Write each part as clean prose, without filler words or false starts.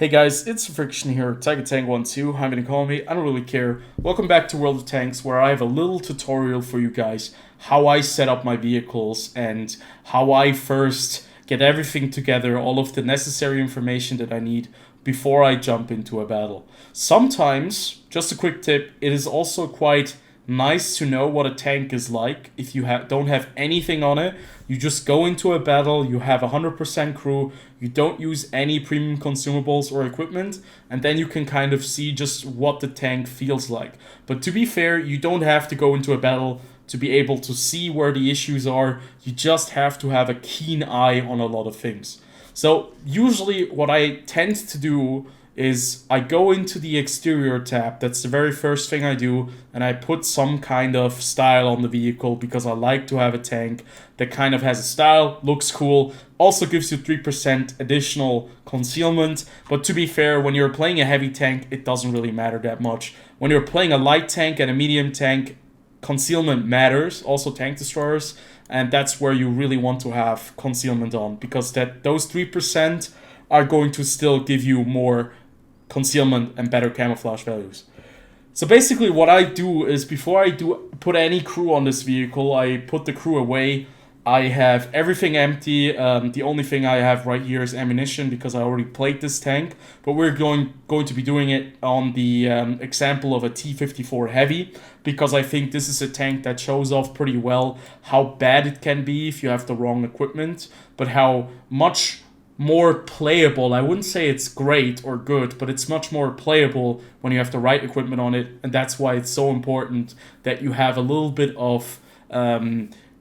Hey guys, it's TheFrXion here, Tiger Tank 12, how many call me, I don't really care. Welcome back to World of Tanks, where I have a little tutorial for you guys, how I set up my vehicles and how I first get everything together, all of the necessary information that I need before I jump into a battle. Sometimes, just a quick tip, it is also quite nice to know what a tank is like if you don't have anything on it. You just go into a battle, you have 100% crew, you don't use any premium consumables or equipment, and then you can kind of see just what the tank feels like. But to be fair, you don't have to go into a battle to be able to see where the issues are. You just have to have a keen eye on a lot of things. So usually what I tend to do is I go into the exterior tab. That's the very first thing I do, and I put some kind of style on the vehicle because I like to have a tank that kind of has a style, looks cool, also gives you 3% additional concealment. But to be fair, when you're playing a heavy tank, it doesn't really matter that much. When you're playing a light tank and a medium tank, concealment matters, also tank destroyers, and that's where you really want to have concealment on, because those 3% are going to still give you more concealment and better camouflage values. So basically what I do is, before I do put any crew on this vehicle, I put the crew away. I have everything empty. The only thing I have right here is ammunition because I already played this tank, but we're going to be doing it on the example of a T-54 Heavy, because I think this is a tank that shows off pretty well how bad it can be if you have the wrong equipment, but how much more playable. I wouldn't say it's great or good, but it's much more playable when you have the right equipment on it, and that's why it's so important that you have a little bit of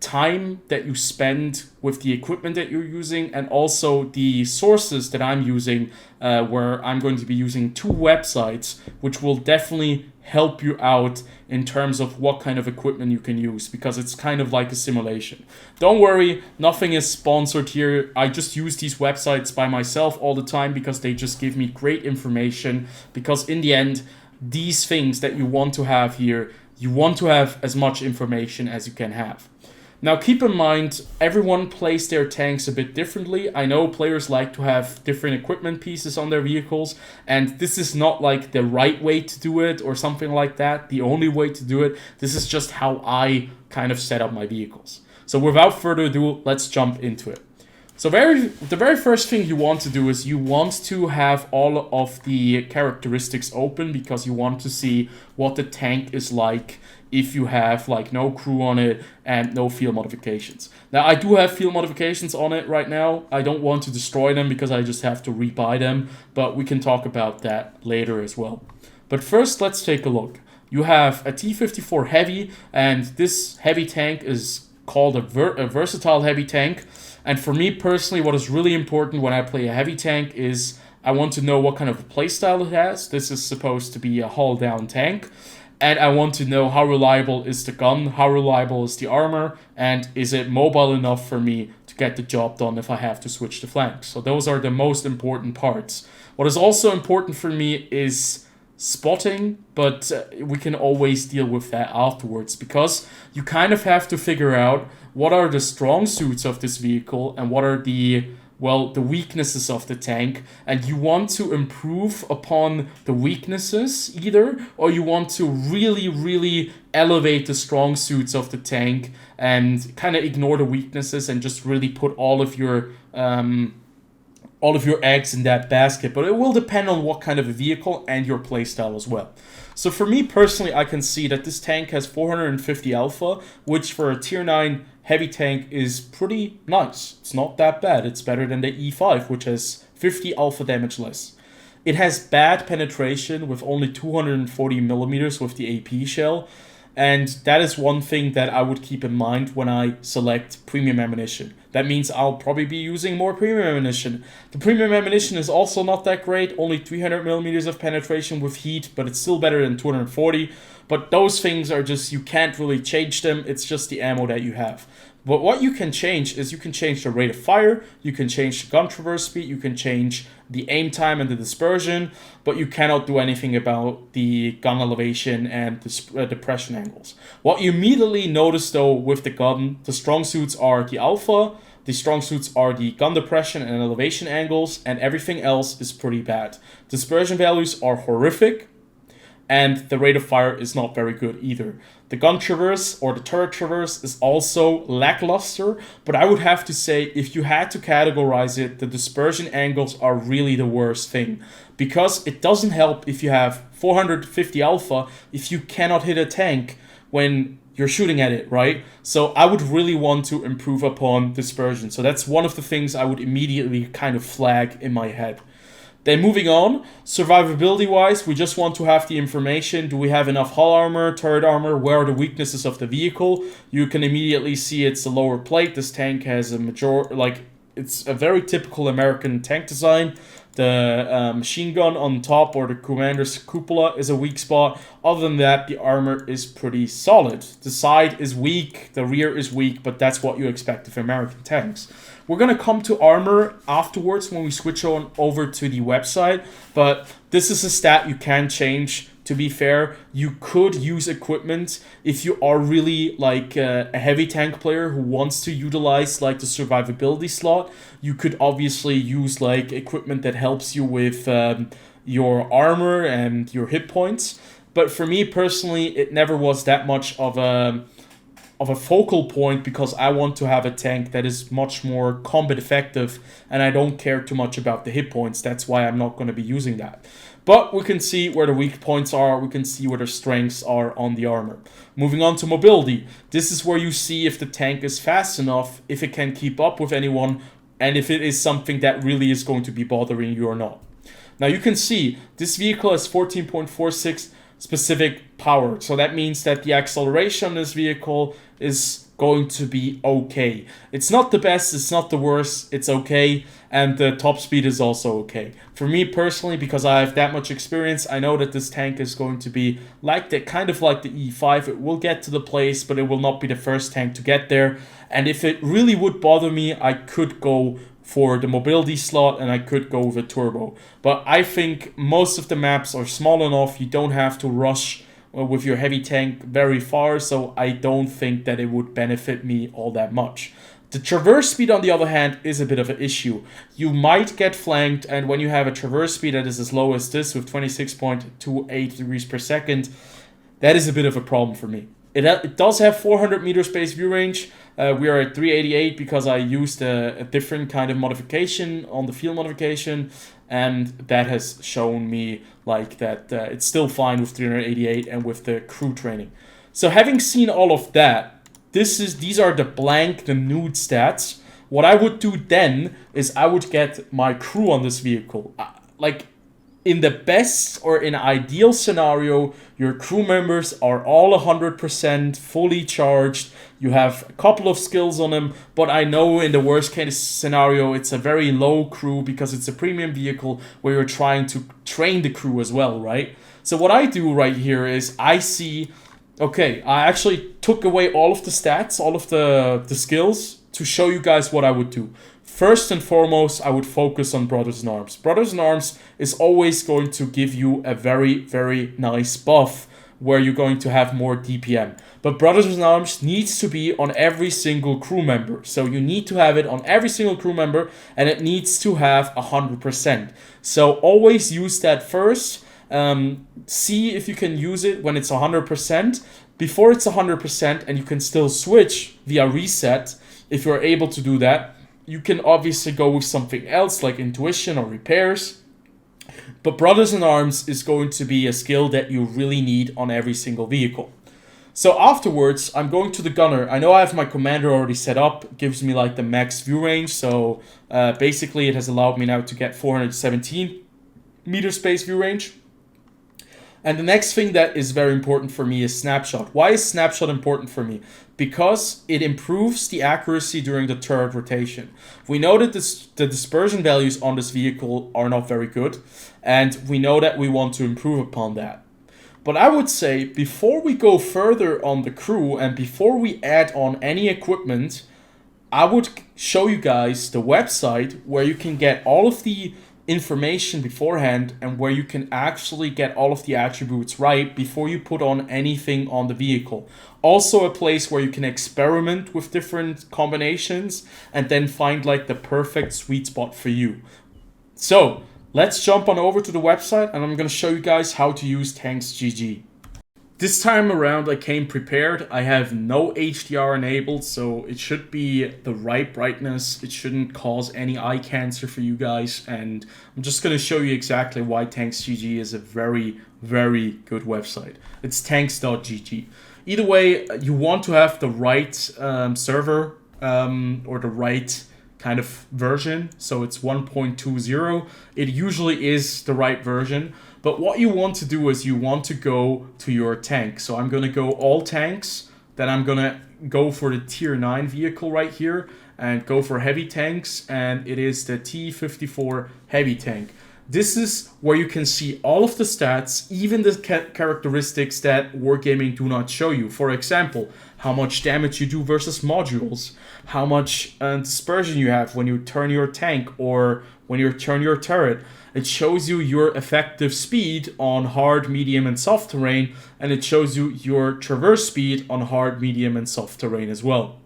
time that you spend with the equipment that you're using, and also the sources that I'm using, where I'm going to be using 2 websites, which will definitely help you out in terms of what kind of equipment you can use, because it's kind of like a simulation. Don't worry, nothing is sponsored here. I just use these websites by myself all the time because they just give me great information, because in the end, these things that you want to have here, you want to have as much information as you can have. Now keep in mind, everyone plays their tanks a bit differently. I know players like to have different equipment pieces on their vehicles, and this is not like the right way to do it or something like that, the only way to do it. This is just how I kind of set up my vehicles. So without further ado, let's jump into it. So the very first thing you want to do is you want to have all of the characteristics open, because you want to see what the tank is like if you have like no crew on it and no field modifications. Now I do have field modifications on it right now. I don't want to destroy them because I just have to rebuy them, but we can talk about that later as well. But first, let's take a look. You have a T-54 Heavy, and this heavy tank is called a versatile heavy tank. And for me personally, what is really important when I play a heavy tank is I want to know what kind of playstyle it has. This is supposed to be a hull-down tank. And I want to know how reliable is the gun, how reliable is the armor, and is it mobile enough for me to get the job done if I have to switch the flanks. So those are the most important parts. What is also important for me is spotting, but we can always deal with that afterwards, because you kind of have to figure out what are the strong suits of this vehicle and what are the weaknesses of the tank, and you want to improve upon the weaknesses either, or you want to really elevate the strong suits of the tank and kind of ignore the weaknesses and just really put all of your eggs in that basket. But it will depend on what kind of a vehicle and your playstyle as well. So for me personally, I can see that this tank has 450 alpha, which for a tier 9 heavy tank is pretty nice. It's not that bad. It's better than the E5, which has 50 alpha damage less. It has bad penetration with only 240 millimeters with the AP shell, and that is one thing that I would keep in mind when I select premium ammunition. That means I'll probably be using more premium ammunition. The premium ammunition is also not that great, only 300 millimeters of penetration with heat, but it's still better than 240. But those things are just, you can't really change them, it's just the ammo that you have. But what you can change is you can change the rate of fire, you can change the gun traverse speed, you can change the aim time and the dispersion, but you cannot do anything about the gun elevation and the depression angles. What you immediately notice though with the gun, the strong suits are the alpha, The strong suits are the gun depression and elevation angles, and everything else is pretty bad. Dispersion values are horrific, and the rate of fire is not very good either. The gun traverse or the turret traverse is also lackluster, but I would have to say if you had to categorize it, the dispersion angles are really the worst thing, because it doesn't help if you have 450 alpha if you cannot hit a tank when you're shooting at it, right? So I would really want to improve upon dispersion. So that's one of the things I would immediately kind of flag in my head. Then moving on, survivability-wise, we just want to have the information. Do we have enough hull armor, turret armor? Where are the weaknesses of the vehicle? You can immediately see it's the lower plate. This tank has it's a very typical American tank design. The machine gun on top or the commander's cupola is a weak spot. Other than that, the armor is pretty solid. The side is weak, the rear is weak, but that's what you expect of American tanks. We're going to come to armor afterwards when we switch on over to the website, but this is a stat you can change. To be fair, you could use equipment if you are really like a heavy tank player who wants to utilize like the survivability slot. You could obviously use like equipment that helps you with your armor and your hit points. But for me personally, it never was that much of a focal point because I want to have a tank that is much more combat effective and I don't care too much about the hit points. That's why I'm not going to be using that. But we can see where the weak points are, we can see where the strengths are on the armor. Moving on to mobility. This is where you see if the tank is fast enough, if it can keep up with anyone, and if it is something that really is going to be bothering you or not. Now you can see this vehicle has 14.46 specific power. So that means that the acceleration on this vehicle is going to be okay. It's not the best, it's not the worst, it's okay. And the top speed is also okay. For me personally, because I have that much experience, I know that this tank is going to be like the kind of like the E5. It will get to the place, but it will not be the first tank to get there. And if it really would bother me, I could go for the mobility slot and I could go with a turbo. But I think most of the maps are small enough, you don't have to rush with your heavy tank very far, so I don't think that it would benefit me all that much. The traverse speed, on the other hand, is a bit of an issue. You might get flanked, and when you have a traverse speed that is as low as this with 26.28 degrees per second, that is a bit of a problem for me. It does have 400 meter space view range. We are at 388 because I used a different kind of modification on the field modification, and that has shown me like that it's still fine with 388 and with the crew training. So having seen all of that, these are the nude stats. What I would do then is I would get my crew on this vehicle. Like in the best or in ideal scenario, your crew members are all 100% fully charged. You have a couple of skills on them, but I know in the worst case scenario, it's a very low crew because it's a premium vehicle where you're trying to train the crew as well, right? So what I do right here is I see, okay, I actually took away all of the stats, all of the skills to show you guys what I would do. First and foremost, I would focus on Brothers in Arms. Brothers in Arms is always going to give you a very, very nice buff where you're going to have more DPM. But Brothers in Arms needs to be on every single crew member. So you need to have it on every single crew member and it needs to have 100%. So always use that first. See if you can use it when it's 100%. Before it's 100% and you can still switch via reset if you're able to do that. You can obviously go with something else like intuition or repairs. But Brothers in Arms is going to be a skill that you really need on every single vehicle. So afterwards, I'm going to the gunner. I know I have my commander already set up. It gives me like the max view range. So basically it has allowed me now to get 417 meter space view range. And the next thing that is very important for me is snapshot. Why is snapshot important for me? Because it improves the accuracy during the turret rotation. We know that the dispersion values on this vehicle are not very good, and we know that we want to improve upon that. But I would say before we go further on the crew and before we add on any equipment, I would show you guys the website where you can get all of the information beforehand and where you can actually get all of the attributes right before you put on anything on the vehicle. Also a place where you can experiment with different combinations and then find like the perfect sweet spot for you. So let's jump on over to the website and I'm going to show you guys how to use Tanks GG. This time around I came prepared. I have no HDR enabled, so it should be the right brightness. It shouldn't cause any eye cancer for you guys. And I'm just going to show you exactly why Tanks GG is a very, very good website. It's tanks.gg. Either way, you want to have the right server or the right kind of version. So it's 1.20. It usually is the right version. But what you want to do is you want to go to your tank. So I'm going to go all tanks. Then I'm going to go for the tier 9 vehicle right here and go for heavy tanks. And it is the T54 heavy tank. This is where you can see all of the stats, even the characteristics that Wargaming do not show you. For example, how much damage you do versus modules, how much dispersion you have when you turn your tank or when you turn your turret. It shows you your effective speed on hard, medium, and soft terrain, and it shows you your traverse speed on hard, medium, and soft terrain as well.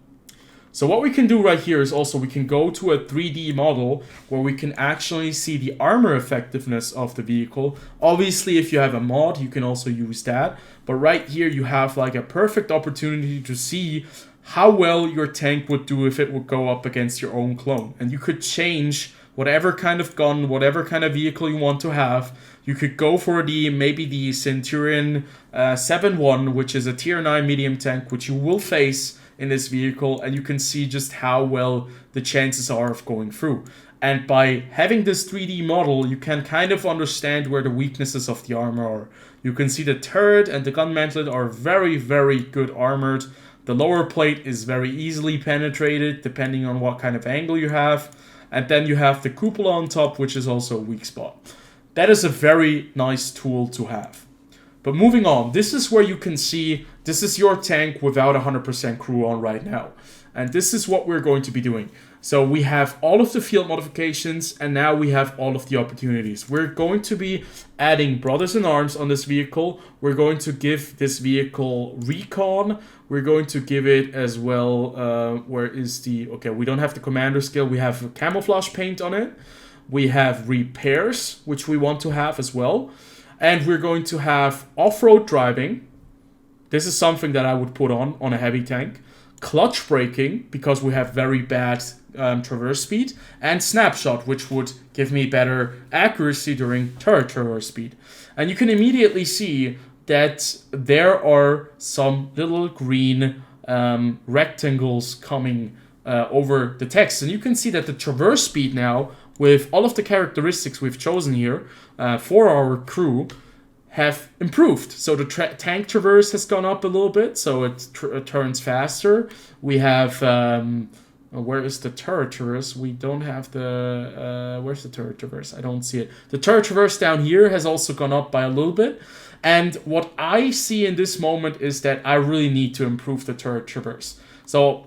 So what we can do right here is also we can go to a 3D model where we can actually see the armor effectiveness of the vehicle. Obviously, if you have a mod, you can also use that. But right here, you have like a perfect opportunity to see how well your tank would do if it would go up against your own clone. And you could change whatever kind of gun, whatever kind of vehicle you want to have. You could go for maybe the Centurion 7-1, which is a tier 9 medium tank, which you will face in this vehicle, and you can see just how well the chances are of going through. And by having this 3D model, you can kind of understand where the weaknesses of the armor are. You can see the turret and the gun mantlet are very, very good armored. The lower plate is very easily penetrated, depending on what kind of angle you have. And then you have the cupola on top, which is also a weak spot. That is a very nice tool to have. But moving on, this is where you can see, this is your tank without 100% crew on right now. And this is what we're going to be doing. So we have all of the field modifications, and now we have all of the opportunities. We're going to be adding Brothers in Arms on this vehicle. We're going to give this vehicle recon. We're going to give it as well, where is the, okay, we don't have the commander skill. We have camouflage paint on it. We have repairs, which we want to have as well. And we're going to have off-road driving. This is something that I would put on a heavy tank. Clutch braking, because we have very bad traverse speed. And snapshot, which would give me better accuracy during turret traverse speed. And you can immediately see that there are some little green rectangles coming over the text. And you can see that the traverse speed now, with all of the characteristics we've chosen here for our crew, have improved. So the tank traverse has gone up a little bit, so it turns faster. We have, where is the turret traverse? We don't have the, where's the turret traverse? I don't see it. The turret traverse down here has also gone up by a little bit. And what I see in this moment is that I really need to improve the turret traverse. So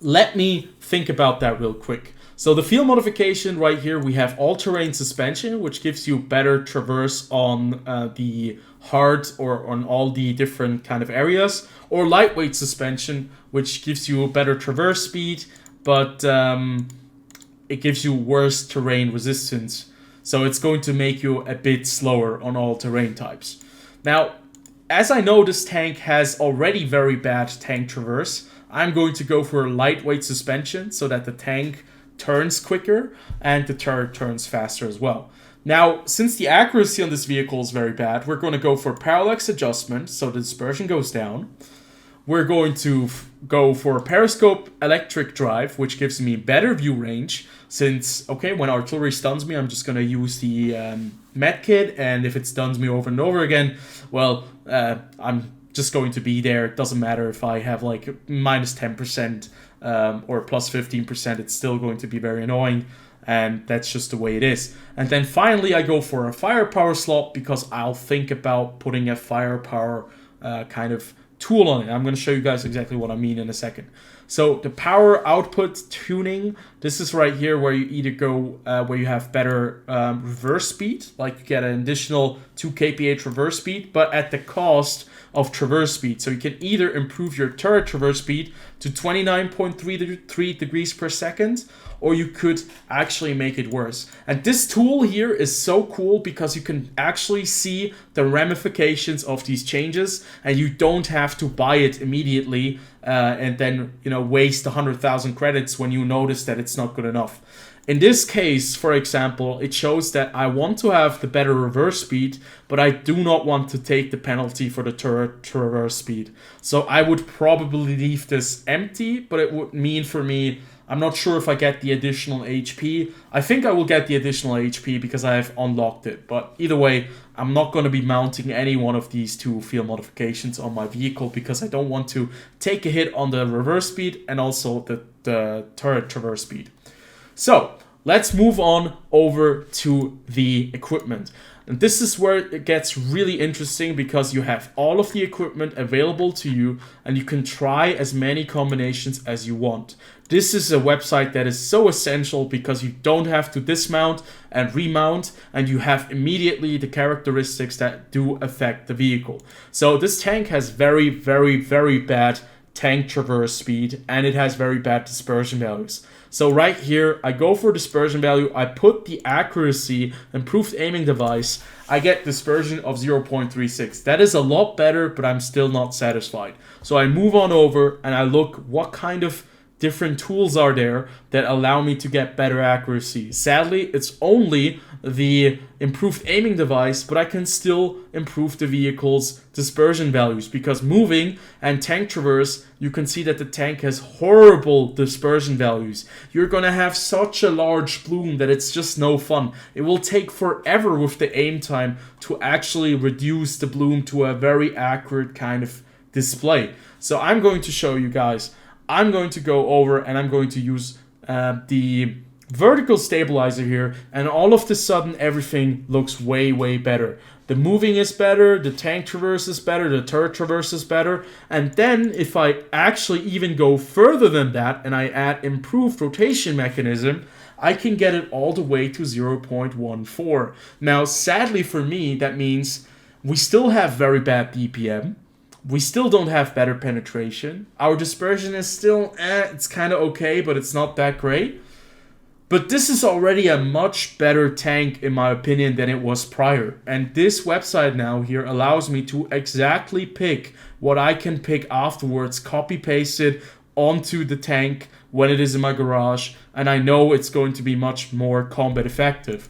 let me think about that real quick. So the field modification right here, we have all-terrain suspension, which gives you better traverse on the hard or on all the different kind of areas, or lightweight suspension, which gives you better traverse speed, but it gives you worse terrain resistance. So it's going to make you a bit slower on all terrain types. Now, as I know this tank has already very bad tank traverse, I'm going to go for lightweight suspension so that the tank turns quicker and the turret turns faster as well. Now, since the accuracy on this vehicle is very bad, we're going to go for parallax adjustment so the dispersion goes down. We're going to go for periscope electric drive, which gives me better view range since, okay, when artillery stuns me, I'm just going to use the medkit, and if it stuns me over and over again, well, I'm just going to be there. It doesn't matter if I have like minus 10% or plus 15%, it's still going to be very annoying, and that's just the way it is. And then finally I go for a firepower slot because I'll think about putting a firepower kind of tool on it. I'm going to show you guys exactly what I mean in a second. So the power output tuning, this is right here where you either go where you have better reverse speed, like you get an additional 2 kph reverse speed, but at the cost of traverse speed. So you can either improve your turret traverse speed to 29.33 degrees per second, or you could actually make it worse. And this tool here is so cool because you can actually see the ramifications of these changes, and you don't have to buy it immediately and then, you know, waste 100,000 credits when you notice that it's not good enough. In this case, for example, it shows that I want to have the better reverse speed, but I do not want to take the penalty for the turret traverse speed. So I would probably leave this empty, but it would mean for me, I'm not sure if I get the additional HP. I think I will get the additional HP because I have unlocked it. But either way, I'm not going to be mounting any one of these two field modifications on my vehicle because I don't want to take a hit on the reverse speed and also the turret traverse speed. So let's move on over to the equipment. And this is where it gets really interesting because you have all of the equipment available to you and you can try as many combinations as you want. This is a website that is so essential because you don't have to dismount and remount, and you have immediately the characteristics that do affect the vehicle. So this tank has very, very, very bad tank traverse speed, and it has very bad dispersion values. So right here, I go for dispersion value, I put the accuracy, improved aiming device, I get dispersion of 0.36. That is a lot better, but I'm still not satisfied. So I move on over and I look what kind of different tools are there that allow me to get better accuracy. Sadly, it's only the improved aiming device, but I can still improve the vehicle's dispersion values because moving and tank traverse, you can see that the tank has horrible dispersion values. You're gonna have such a large bloom that it's just no fun. It will take forever with the aim time to actually reduce the bloom to a very accurate kind of display. So I'm going to show you guys. I'm going to go over and I'm going to use the vertical stabilizer here, and all of a sudden everything looks way, way better. The moving is better, the tank traverse is better, the turret traverse is better, and then if I actually even go further than that and I add improved rotation mechanism, I can get it all the way to 0.14. Now, sadly for me, that means we still have very bad DPM. We still don't have better penetration. Our dispersion is still, it's kind of okay, but it's not that great. But this is already a much better tank, in my opinion, than it was prior. And this website now here allows me to exactly pick what I can pick afterwards, copy paste it onto the tank when it is in my garage. And I know it's going to be much more combat effective.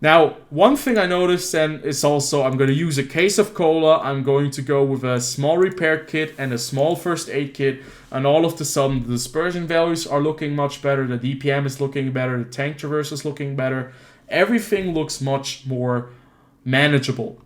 Now, one thing I noticed then is also I'm going to use a case of cola. I'm going to go with a small repair kit and a small first aid kit. And all of a sudden, the dispersion values are looking much better. The DPM is looking better. The tank traverse is looking better. Everything looks much more manageable.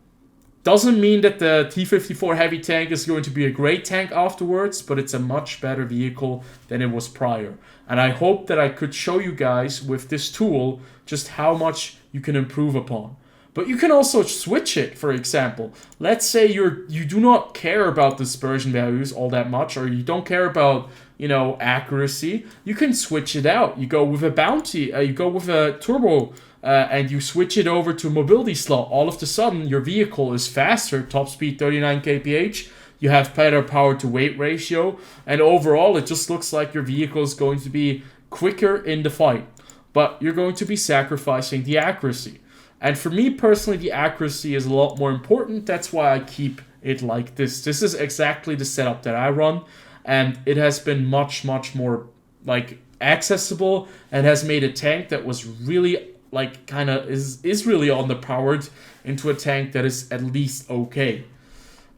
Doesn't mean that the T-54 heavy tank is going to be a great tank afterwards, but it's a much better vehicle than it was prior. And I hope that I could show you guys with this tool just how much you can improve upon. But you can also switch it, for example. Let's say you do not care about dispersion values all that much, or you don't care about, accuracy. You can switch it out. You go with a bounty, you go with a turbo, and you switch it over to mobility slot. All of a sudden, your vehicle is faster, top speed 39 kph. You have better power to weight ratio, and overall, it just looks like your vehicle is going to be quicker in the fight. But you're going to be sacrificing the accuracy. And for me personally, the accuracy is a lot more important. That's why I keep it like this. This is exactly the setup that I run, and it has been much, much more accessible and has made a tank that was really is really underpowered into a tank that is at least okay.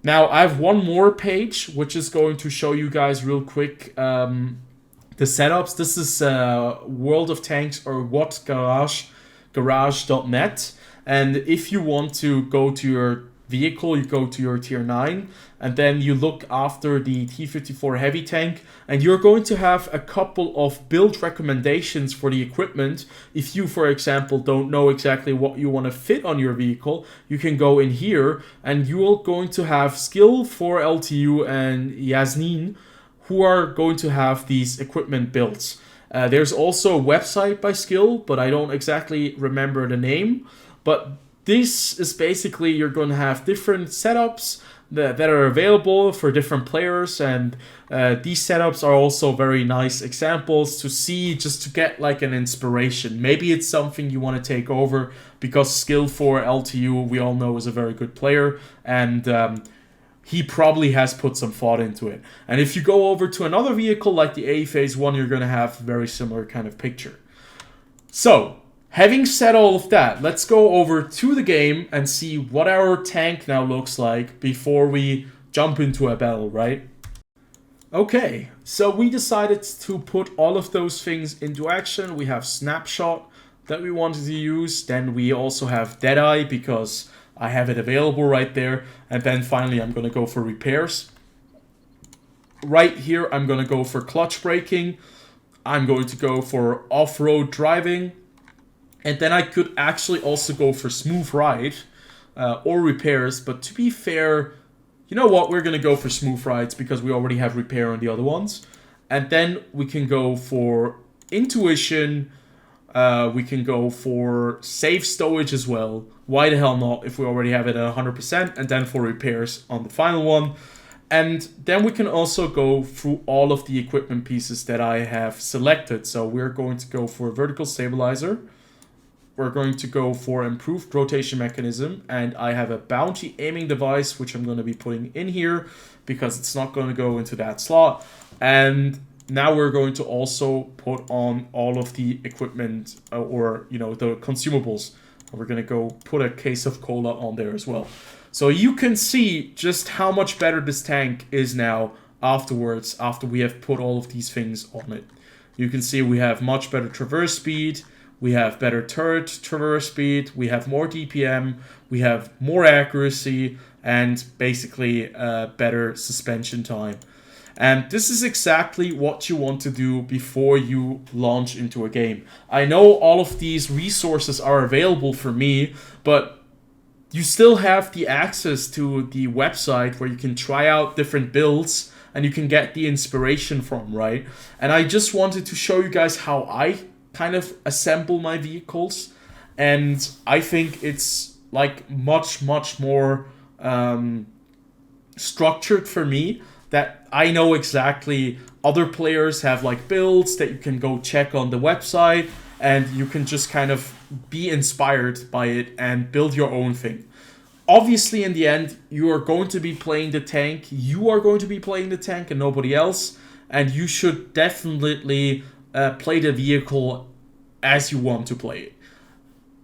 Now I have one more page which is going to show you guys real quick the setups. This is World of Tanks or WoT Garage, garage.net. And if you want to go to your vehicle, you go to your tier 9, and then you look after the T-54 heavy tank, and you're going to have a couple of build recommendations for the equipment. If you, for example, don't know exactly what you want to fit on your vehicle, you can go in here, and you're going to have skill for LTU and Yasnin, who are going to have these equipment builds. There's also a website by skill, but I don't exactly remember the name. But this is basically, you're going to have different setups that are available for different players, and these setups are also very nice examples to see, just to get like an inspiration. Maybe it's something you want to take over, because Skill 4 LTU, we all know, is a very good player, and he probably has put some thought into it. And if you go over to another vehicle like the A Phase 1, you're going to have a very similar kind of picture. So, having said all of that, let's go over to the game and see what our tank now looks like before we jump into a battle, right? Okay, so we decided to put all of those things into action. We have Snapshot that we wanted to use. Then we also have Deadeye, because I have it available right there. And then finally, I'm going to go for repairs. Right here, I'm going to go for clutch braking. I'm going to go for off-road driving. And then I could actually also go for smooth ride or repairs. But to be fair, you know what? We're going to go for smooth rides because we already have repair on the other ones. And then we can go for intuition. We can go for safe stowage as well. Why the hell not if we already have it at 100%. And then for repairs on the final one. And then we can also go through all of the equipment pieces that I have selected. So we're going to go for vertical stabilizer. We're going to go for improved rotation mechanism, and I have a bounty aiming device, which I'm going to be putting in here because it's not going to go into that slot. And now we're going to also put on all of the equipment or, you know, the consumables. We're going to go put a case of cola on there as well. So you can see just how much better this tank is now afterwards, after we have put all of these things on it. You can see we have much better traverse speed. We have better turret traverse speed, we have more DPM, we have more accuracy, and basically better suspension time. And this is exactly what you want to do before you launch into a game. I know all of these resources are available for me, but you still have the access to the website where you can try out different builds and you can get the inspiration from, right? And I just wanted to show you guys how I kind of assemble my vehicles, and I think it's like much more structured for me, that I know exactly other players have like builds that you can go check on the website, and you can just kind of be inspired by it and build your own thing. Obviously, in the end, you are going to be playing the tank. You are going to be playing the tank and nobody else, and you should definitely play the vehicle as you want to play it.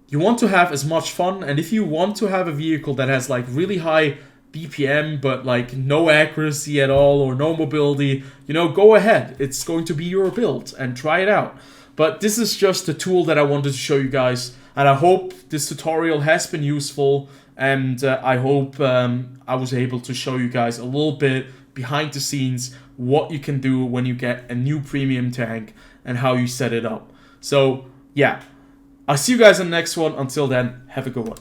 You want to have as much fun, and if you want to have a vehicle that has like really high BPM but like no accuracy at all or no mobility, you know, go ahead. It's going to be your build and try it out. But this is just a tool that I wanted to show you guys, and I hope this tutorial has been useful, and I hope I was able to show you guys a little bit behind the scenes what you can do when you get a new premium tank and how you set it up. So yeah, I'll see you guys in the next one. Until then, have a good one.